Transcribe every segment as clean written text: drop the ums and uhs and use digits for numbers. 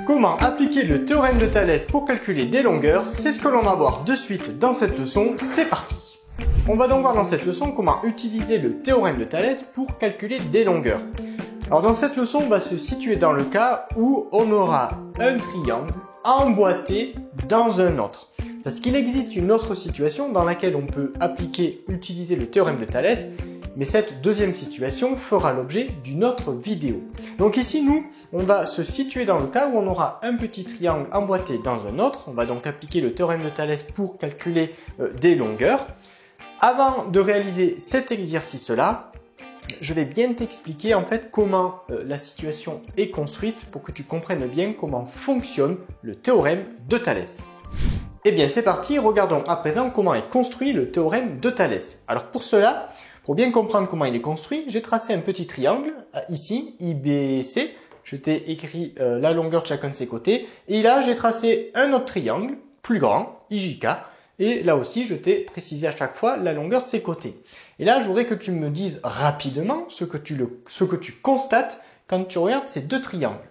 Comment appliquer le théorème de Thalès pour calculer des longueurs? C'est ce que l'on va voir de suite dans cette leçon, c'est parti! On va donc voir dans cette leçon comment utiliser le théorème de Thalès pour calculer des longueurs. Alors dans cette leçon, on va se situer dans le cas où on aura un triangle emboîté dans un autre. Parce qu'il existe une autre situation dans laquelle on peut utiliser le théorème de Thalès, mais cette deuxième situation fera l'objet d'une autre vidéo. Donc ici, nous, on va se situer dans le cas où on aura un petit triangle emboîté dans un autre. On va donc appliquer le théorème de Thalès pour calculer des longueurs. Avant de réaliser cet exercice-là, je vais bien t'expliquer en fait comment la situation est construite pour que tu comprennes bien comment fonctionne le théorème de Thalès. Eh bien c'est parti, regardons à présent comment est construit le théorème de Thalès. Alors pour cela, pour bien comprendre comment il est construit, j'ai tracé un petit triangle, ici, IBC. Je t'ai écrit la longueur de chacun de ses côtés. Et là, j'ai tracé un autre triangle, plus grand, IJK. Et là aussi, je t'ai précisé à chaque fois la longueur de ses côtés. Et là, je voudrais que tu me dises rapidement ce que tu constates quand tu regardes ces deux triangles.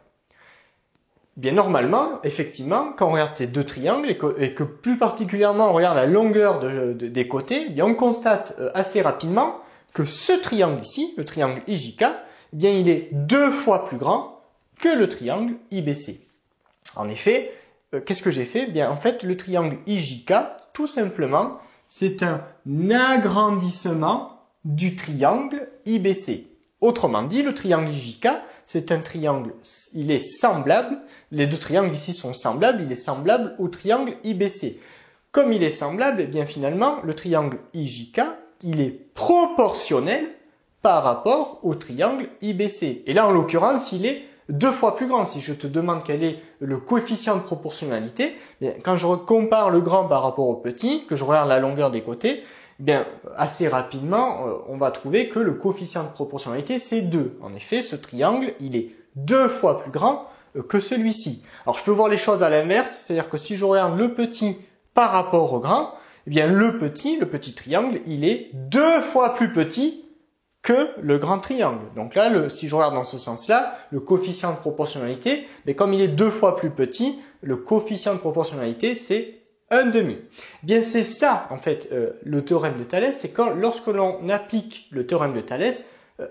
Bien normalement, effectivement, quand on regarde ces deux triangles et que plus particulièrement on regarde la longueur des côtés, eh bien on constate assez rapidement que ce triangle ici, le triangle IJK, eh bien il est 2 fois plus grand que le triangle IBC. En effet, qu'est-ce que j'ai fait? Eh bien en fait, le triangle IJK, tout simplement, c'est un agrandissement du triangle IBC. Autrement dit, le triangle IJK, c'est un triangle, il est semblable, les deux triangles ici sont semblables, il est semblable au triangle IBC. Comme il est semblable, eh bien finalement, le triangle IJK, il est proportionnel par rapport au triangle IBC. Et là, en l'occurrence, il est 2 fois plus grand. Si je te demande quel est le coefficient de proportionnalité, bien, quand je compare le grand par rapport au petit, que je regarde la longueur des côtés, bien, assez rapidement, on va trouver que le coefficient de proportionnalité, c'est 2. En effet, ce triangle, il est 2 fois plus grand que celui-ci. Alors, je peux voir les choses à l'inverse, c'est-à-dire que si je regarde le petit par rapport au grand, eh bien, le petit triangle, il est 2 fois plus petit que le grand triangle. Donc là, si je regarde dans ce sens-là, le coefficient de proportionnalité, mais comme il est 2 fois plus petit, le coefficient de proportionnalité, c'est 1/2. Bien, c'est ça, en fait, le théorème de Thalès, c'est quand, lorsque l'on applique le théorème de Thalès,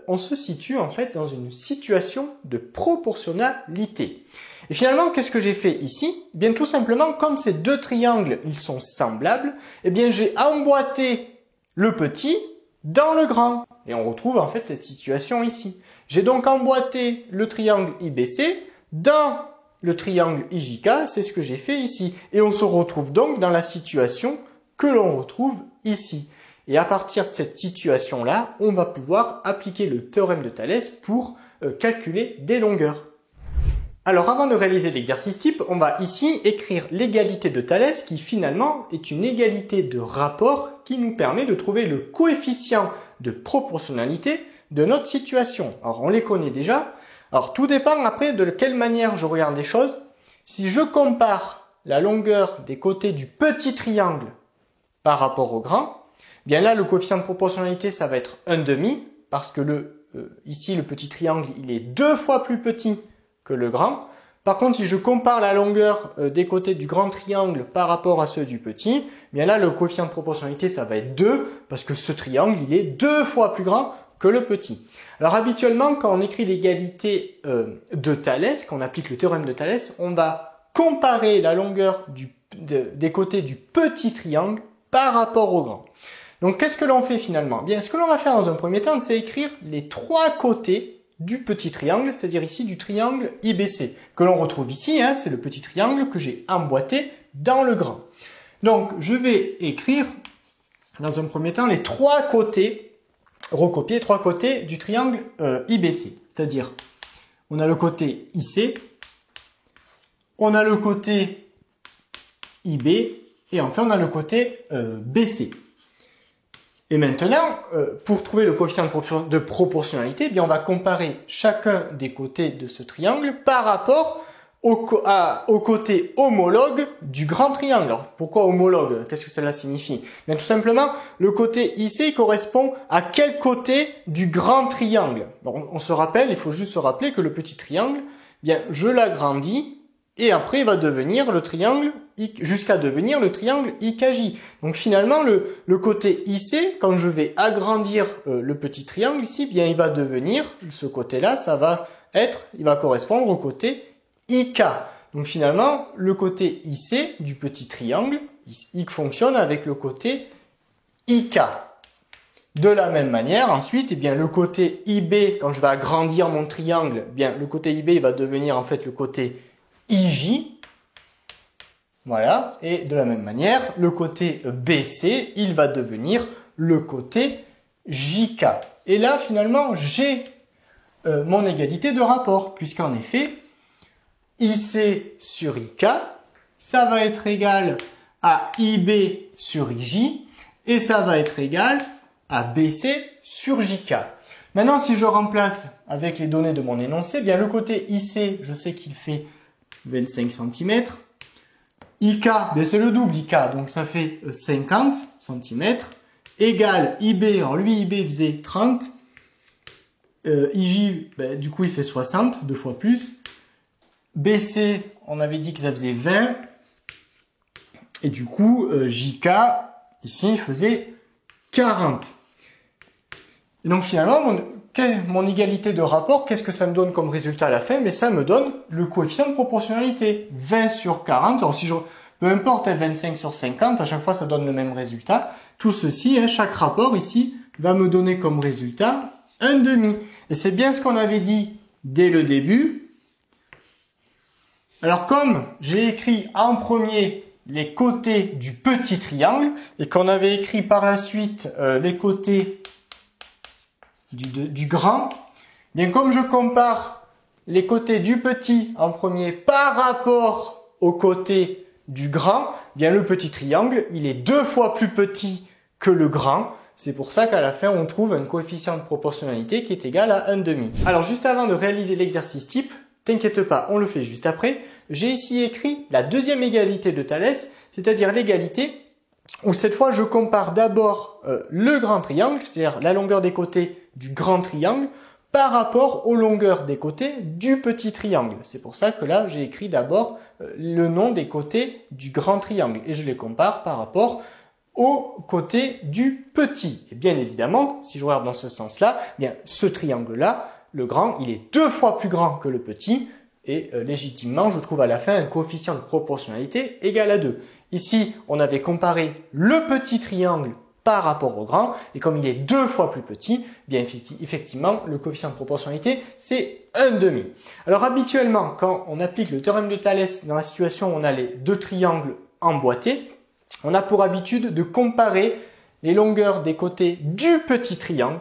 on se situe, en fait, dans une situation de proportionnalité. Et finalement, qu'est-ce que j'ai fait ici? Bien, tout simplement, comme ces deux triangles, ils sont semblables, eh bien, j'ai emboîté le petit dans le grand. Et on retrouve, en fait, cette situation ici. J'ai donc emboîté le triangle IBC dans le triangle IJK, c'est ce que j'ai fait ici. Et on se retrouve donc dans la situation que l'on retrouve ici. Et à partir de cette situation-là, on va pouvoir appliquer le théorème de Thalès pour calculer des longueurs. Alors avant de réaliser l'exercice type, on va ici écrire l'égalité de Thalès qui finalement est une égalité de rapport qui nous permet de trouver le coefficient de proportionnalité de notre situation. Alors on les connaît déjà. Alors tout dépend après de quelle manière je regarde les choses. Si je compare la longueur des côtés du petit triangle par rapport au grand, bien là le coefficient de proportionnalité ça va être 1/2 parce que ici le petit triangle il est 2 fois plus petit que le grand. Par contre si je compare la longueur des côtés du grand triangle par rapport à ceux du petit, bien là le coefficient de proportionnalité ça va être 2 parce que ce triangle il est 2 fois plus grand que le petit. Alors habituellement, quand on écrit l'égalité de Thalès, quand on applique le théorème de Thalès, on va comparer la longueur des côtés du petit triangle par rapport au grand. Donc qu'est-ce que l'on fait finalement? Bien, ce que l'on va faire dans un premier temps, c'est écrire les 3 côtés du petit triangle, c'est-à-dire ici du triangle IBC, que l'on retrouve ici, hein, c'est le petit triangle que j'ai emboîté dans le grand. Donc je vais écrire dans un premier temps les 3 côtés, recopier 3 côtés du triangle IBC. C'est-à-dire, on a le côté IC, on a le côté IB, et enfin on a le côté BC. Et maintenant, pour trouver le coefficient de proportionnalité, eh bien on va comparer chacun des côtés de ce triangle par rapport au côté homologue du grand triangle. Alors, pourquoi homologue? Qu'est-ce que cela signifie? Bien, tout simplement, le côté ici correspond à quel côté du grand triangle? Bon, on se rappelle, il faut juste se rappeler que le petit triangle, bien, je l'agrandis et après il va devenir le triangle jusqu'à devenir le triangle IKJ. Donc finalement le côté IC, quand je vais agrandir le petit triangle ici, bien il va devenir, ce côté-là, il va correspondre au côté IK. Donc finalement, le côté IC du petit triangle, il fonctionne avec le côté IK. De la même manière, ensuite, eh bien, le côté IB, quand je vais agrandir mon triangle, eh bien, le côté IB il va devenir en fait le côté IJ. Voilà. Et de la même manière, le côté BC, il va devenir le côté JK. Et là, finalement, j'ai mon égalité de rapport, puisqu'en effet, IC sur IK, ça va être égal à IB sur IJ, et ça va être égal à BC sur JK. Maintenant, si je remplace avec les données de mon énoncé, bien le côté IC, je sais qu'il fait 25 cm. IK, c'est le double IK, donc ça fait 50 cm. Égal IB, alors lui IB faisait 30. IJ, du coup il fait 60, 2 fois plus. BC, on avait dit que ça faisait 20. Et du coup, JK, ici, il faisait 40. Et donc finalement, mon égalité de rapport, qu'est-ce que ça me donne comme résultat à la fin? Mais ça me donne le coefficient de proportionnalité. 20 sur 40. Alors si peu importe, 25 sur 50, à chaque fois ça donne le même résultat. Tout ceci, chaque rapport ici, va me donner comme résultat un demi. Et c'est bien ce qu'on avait dit dès le début. Alors comme j'ai écrit en premier les côtés du petit triangle et qu'on avait écrit par la suite les côtés du grand, bien comme je compare les côtés du petit en premier par rapport aux côtés du grand, bien le petit triangle, il est 2 fois plus petit que le grand. C'est pour ça qu'à la fin, on trouve un coefficient de proportionnalité qui est égal à 1,5. Alors juste avant de réaliser l'exercice type, t'inquiète pas, on le fait juste après. J'ai ici écrit la deuxième égalité de Thalès, c'est-à-dire l'égalité où cette fois je compare d'abord le grand triangle, c'est-à-dire la longueur des côtés du grand triangle, par rapport aux longueurs des côtés du petit triangle. C'est pour ça que là j'ai écrit d'abord le nom des côtés du grand triangle et je les compare par rapport aux côtés du petit. Et bien évidemment, si je regarde dans ce sens-là, bien ce triangle-là, le grand, il est 2 fois plus grand que le petit et légitimement, je trouve à la fin un coefficient de proportionnalité égal à 2. Ici, on avait comparé le petit triangle par rapport au grand et comme il est 2 fois plus petit, bien effectivement, le coefficient de proportionnalité, c'est 1,5. Alors habituellement, quand on applique le théorème de Thalès dans la situation où on a les deux triangles emboîtés, on a pour habitude de comparer les longueurs des côtés du petit triangle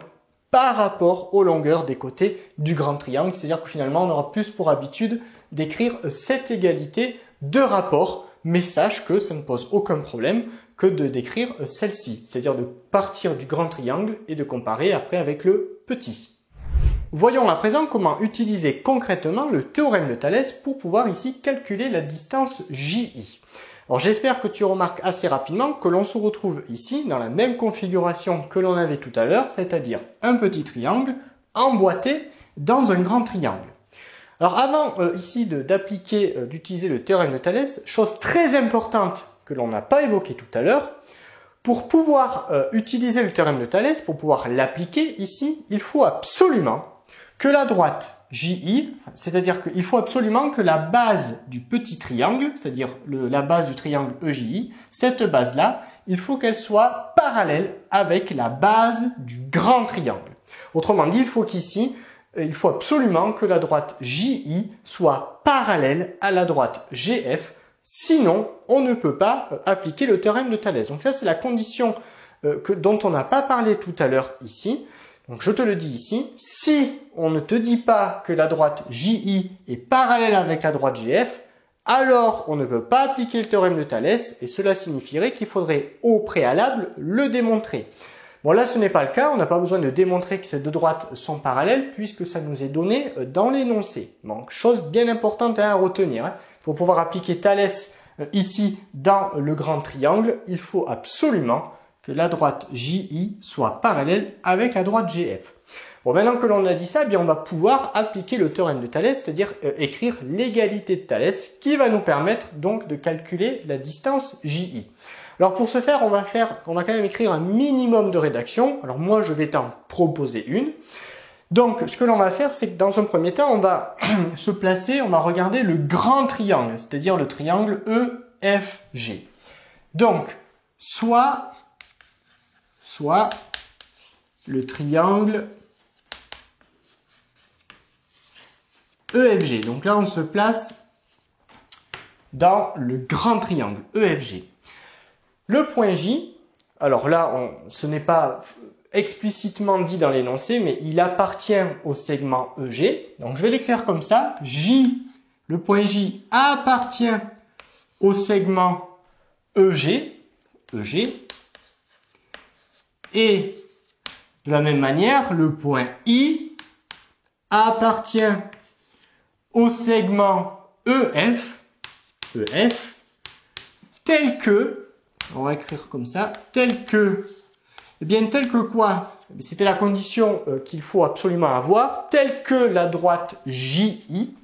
par rapport aux longueurs des côtés du grand triangle. C'est-à-dire que finalement, on aura plus pour habitude d'écrire cette égalité de rapport, mais sache que ça ne pose aucun problème que de décrire celle-ci, c'est-à-dire de partir du grand triangle et de comparer après avec le petit. Voyons à présent comment utiliser concrètement le théorème de Thalès pour pouvoir ici calculer la distance JI. Alors j'espère que tu remarques assez rapidement que l'on se retrouve ici dans la même configuration que l'on avait tout à l'heure, c'est-à-dire un petit triangle emboîté dans un grand triangle. Alors avant ici d'utiliser le théorème de Thalès, chose très importante que l'on n'a pas évoquée tout à l'heure, pour pouvoir utiliser le théorème de Thalès, pour pouvoir l'appliquer ici, il faut absolument que la droite JI, c'est-à-dire qu'il faut absolument que la base du petit triangle, c'est-à-dire la base du triangle EJI, cette base-là, il faut qu'elle soit parallèle avec la base du grand triangle. Autrement dit, il faut absolument que la droite JI soit parallèle à la droite GF, sinon on ne peut pas appliquer le théorème de Thalès. Donc ça, c'est la condition dont on n'a pas parlé tout à l'heure ici. Donc je te le dis ici, si on ne te dit pas que la droite JI est parallèle avec la droite GF, alors on ne peut pas appliquer le théorème de Thalès et cela signifierait qu'il faudrait au préalable le démontrer. Bon là ce n'est pas le cas, on n'a pas besoin de démontrer que ces deux droites sont parallèles puisque ça nous est donné dans l'énoncé. Donc chose bien importante à retenir, pour pouvoir appliquer Thalès ici dans le grand triangle, il faut absolument que la droite JI soit parallèle avec la droite GF. Bon, maintenant que l'on a dit ça, eh bien, on va pouvoir appliquer le théorème de Thalès, c'est-à-dire écrire l'égalité de Thalès, qui va nous permettre donc de calculer la distance JI. Alors pour ce faire, on va quand même écrire un minimum de rédaction. Alors moi, je vais t'en proposer une. Donc, ce que l'on va faire, c'est que dans un premier temps, on va se placer, on va regarder le grand triangle, c'est-à-dire le triangle EFG. Donc, soit le triangle EFG. Donc là, on se place dans le grand triangle EFG. Le point J, alors là, ce n'est pas explicitement dit dans l'énoncé, mais il appartient au segment EG. Donc je vais l'écrire comme ça. J, le point J appartient au segment EG. Et de la même manière, le point I appartient au segment EF, tel que, on va écrire comme ça, tel que quoi? C'était la condition qu'il faut absolument avoir, tel que la droite JI,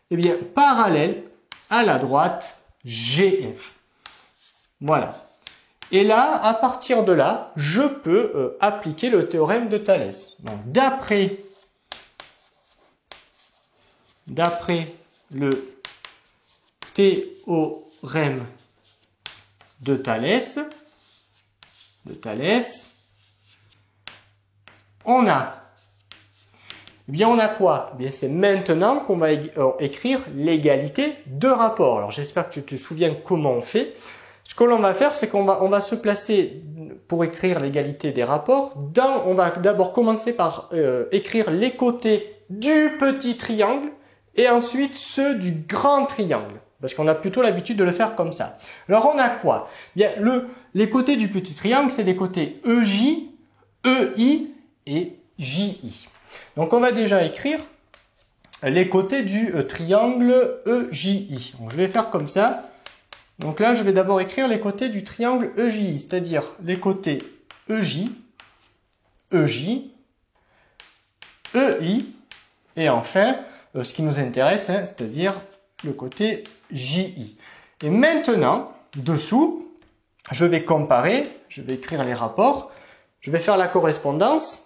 eh bien, parallèle à la droite GF. Voilà. Et là, à partir de là, je peux appliquer le théorème de Thalès. Donc, d'après le théorème de Thalès, on a quoi? Eh bien, c'est maintenant qu'on va écrire l'égalité de rapport. Alors, j'espère que tu te souviens comment on fait. Ce que l'on va faire, c'est qu'on va se placer pour écrire l'égalité des rapports. On va d'abord commencer par écrire les côtés du petit triangle et ensuite ceux du grand triangle. Parce qu'on a plutôt l'habitude de le faire comme ça. Alors on a quoi? Bien, les côtés du petit triangle, c'est les côtés EJ, EI et JI. Donc on va déjà écrire les côtés du triangle EJI. Donc je vais faire comme ça. Donc là, je vais d'abord écrire les côtés du triangle EJI, c'est-à-dire les côtés EJ, EI, et enfin, ce qui nous intéresse, c'est-à-dire le côté JI. Et maintenant, dessous, je vais comparer, je vais écrire les rapports, je vais faire la correspondance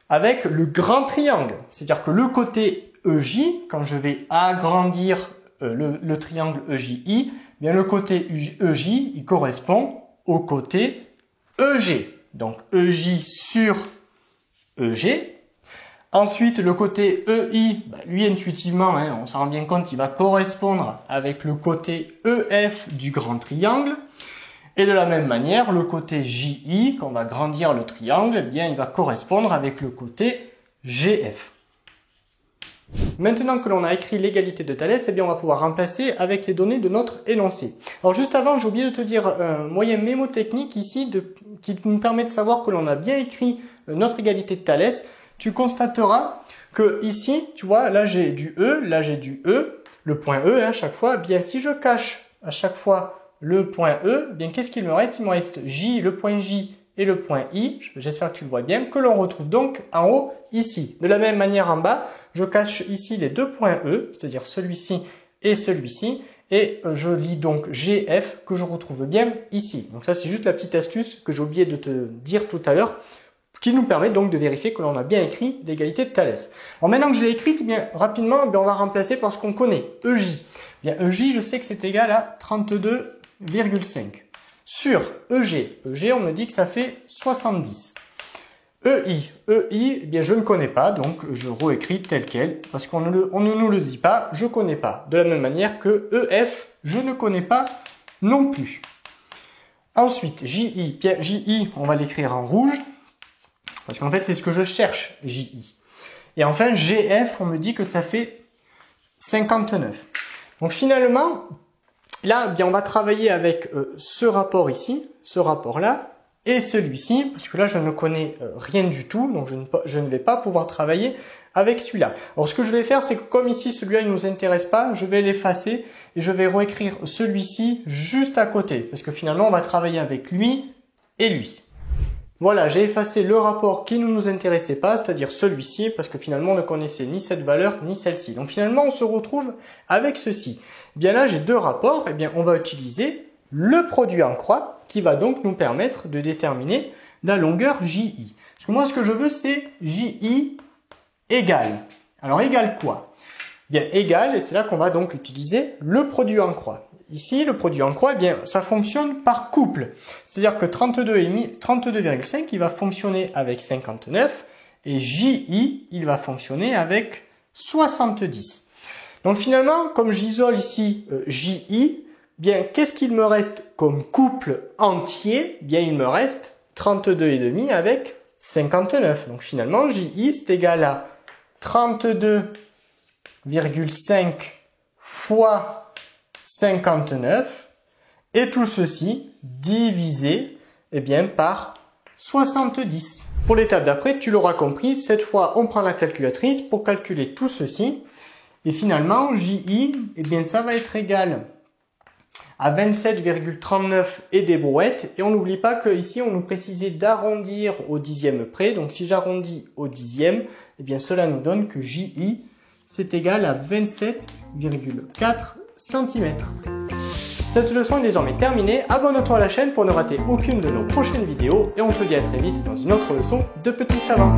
avec le grand triangle. C'est-à-dire que le côté EJ, quand je vais agrandir le triangle EJI, bien le côté EJ, il correspond au côté EG. Donc EJ sur EG. Ensuite, le côté EI, lui intuitivement, on s'en rend bien compte, il va correspondre avec le côté EF du grand triangle. Et de la même manière, le côté JI, quand on va grandir le triangle, eh bien, il va correspondre avec le côté GF. Maintenant que l'on a écrit l'égalité de Thalès, eh bien, on va pouvoir remplacer avec les données de notre énoncé. Alors juste avant, j'ai oublié de te dire un moyen mémotechnique ici qui nous permet de savoir que l'on a bien écrit notre égalité de Thalès. Tu constateras que ici, tu vois, là j'ai du E, là j'ai du E, le point E à chaque fois. Bien, si je cache à chaque fois le point E, bien qu'est-ce qu'il me reste? Il me reste J, le point J et le point I. J'espère que tu le vois bien, que l'on retrouve donc en haut ici. De la même manière en bas, je cache ici les deux points E, c'est-à-dire celui-ci et celui-ci, et je lis donc GF que je retrouve bien ici. Donc ça, c'est juste la petite astuce que j'ai oublié de te dire tout à l'heure, qui nous permet donc de vérifier que l'on a bien écrit l'égalité de Thalès. Alors maintenant que je l'ai écrite, bien rapidement, on va remplacer par ce qu'on connaît, EJ. Bien EJ, je sais que c'est égal à 32,5. Sur EG, on me dit que ça fait 70. EI, eh bien je ne connais pas, donc je réécris tel quel, parce qu'on ne nous le dit pas, je ne connais pas. De la même manière que EF, je ne connais pas non plus. Ensuite, JI, bien JI, on va l'écrire en rouge, parce qu'en fait c'est ce que je cherche, JI. Et enfin GF, on me dit que ça fait 59. Donc finalement, là, bien, on va travailler avec ce rapport ici, ce rapport-là, et celui-ci, parce que là, je ne connais rien du tout, donc je ne vais pas pouvoir travailler avec celui-là. Alors, ce que je vais faire, c'est que comme ici, celui-là, il ne nous intéresse pas, je vais l'effacer et je vais réécrire celui-ci juste à côté, parce que finalement, on va travailler avec lui et lui. Voilà, j'ai effacé le rapport qui ne nous intéressait pas, c'est-à-dire celui-ci, parce que finalement on ne connaissait ni cette valeur ni celle-ci. Donc finalement on se retrouve avec ceci. Bien là j'ai deux rapports, et bien on va utiliser le produit en croix qui va donc nous permettre de déterminer la longueur JI. Parce que moi ce que je veux c'est JI égale. Alors égale quoi? Bien égale, et c'est là qu'on va donc utiliser le produit en croix. Ici, le produit en croix, eh bien, ça fonctionne par couple. C'est-à-dire que 32,5, il va fonctionner avec 59 et JI, il va fonctionner avec 70. Donc finalement, comme j'isole ici JI, bien, qu'est-ce qu'il me reste comme couple entier? Bien, il me reste 32,5 avec 59. Donc finalement, JI, c'est égal à 32,5 fois 59 et tout ceci divisé par 70. Pour l'étape d'après, tu l'auras compris, cette fois on prend la calculatrice pour calculer tout ceci et finalement JI, ça va être égal à 27,39 et des brouettes et on n'oublie pas qu'ici on nous précisait d'arrondir au dixième près, donc si j'arrondis au dixième, cela nous donne que JI c'est égal à 27,4 cm. Cette leçon est désormais terminée. Abonne-toi à la chaîne pour ne rater aucune de nos prochaines vidéos et on te dit à très vite dans une autre leçon de petits savants.